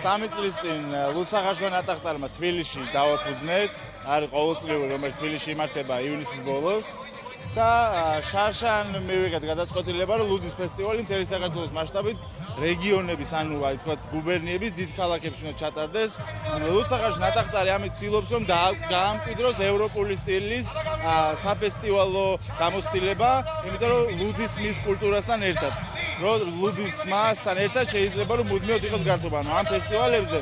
3 წლის წინ ლუცაღაშვილმა ნატახტარმა თბილისში დავაფუძნეთ, არის ყოველწლიური, რომელიც თბილისში იმართება ივნისის ბოლოს. და შარშან მივიღეთ გადაწყვეტილება, რომ ლუდის ფესტივალი მთელი საქართველოს მასშტაბით რეგიონების, ანუ აი თქვა გუბერნიების დიდ ქალაქებში უნდა ჩატარდეს. ლუცაღაშვილის ნატახტარი ამის ცდილობს, რომ გაამკვიდროს ევროპული სტილის საფესტივალო გამოცდილება, იმიტომ რომ ლუდის მის კულტურასთან ერთად. რომ ლუდის მასთან ერთად შეიძლება რომ მუდმივად იყოს გართობა. ამ ფესტივალებზე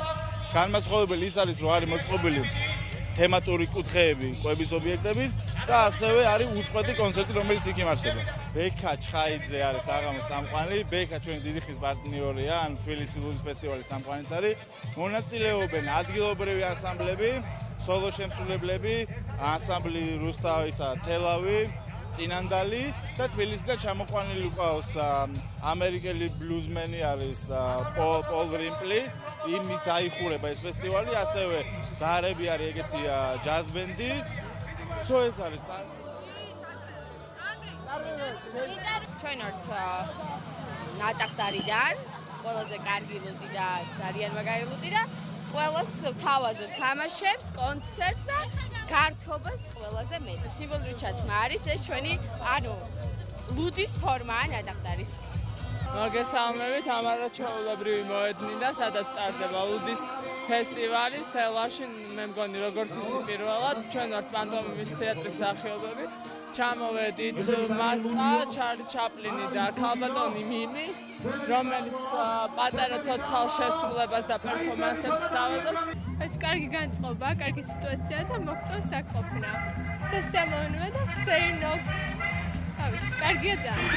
განმასხვავებელი ის არის, რომ არის მოწყობილი თემატური კუთხეები, კვების ობიექტების და ასევე არის უწყვეტი კონცერტი, რომელიც იქ იმართება. ბექა ჩხაიძე არის საღამოს სამყვანი, ბექა ჩვენი დიდი ხნის პარტნიორია, ან თბილისის ლუდის ფესტივალის სამყვანიც არის. მონაწილეობენ ადგილობრივი ანსამბლები, სოლო შემსრულებლები, ანსამბლი რუსთავისა, თელავი, წინანდალი და თბილისიდან ჩამოყვანილი უკავს ამერიკელი ბლუზმენი არის პოლ რიმპლი. იმით აიხურება ეს ფესტივალი, ასევე ზარები არის ეგეთი ჯაზ ბენდი. ეს არის ჩვენ ვართ ნატახტარიდან, ყველაზე კარგი ლუდი და ძალიან მაგარი ლუდი და ყველას ვთავაზობ თამაშებს, კონცერტს და გართობას ყველაზე მეტ. სიმბოლური ჩაცმა არის ეს ჩვენი, ანუ ლუდის ფორმაა ნატახტარის. მოგესალმებით, ამარაჩვეულებრივი მოედნიდან, სადაც სტარტდება ლუდის ფესტივალი თელავში. მე მგონი, როგორც იცი პირველად, ჩვენ ვართ პანტომიმის თეატრის მსახიობები. ჩამოვედით მასკა, ჩარლი ჩაპლინი და ქალბატონი მიმი, რომელიც პატარა ცოცხალ შესრულებას და პერფორმანსებს გთავაზობ. ეს კარგი განწყობა, კარგი სიტუაცია და მოგწონს საქმე. სასიამოვნოა და ვსეირნობთ. კარგია ძალიან.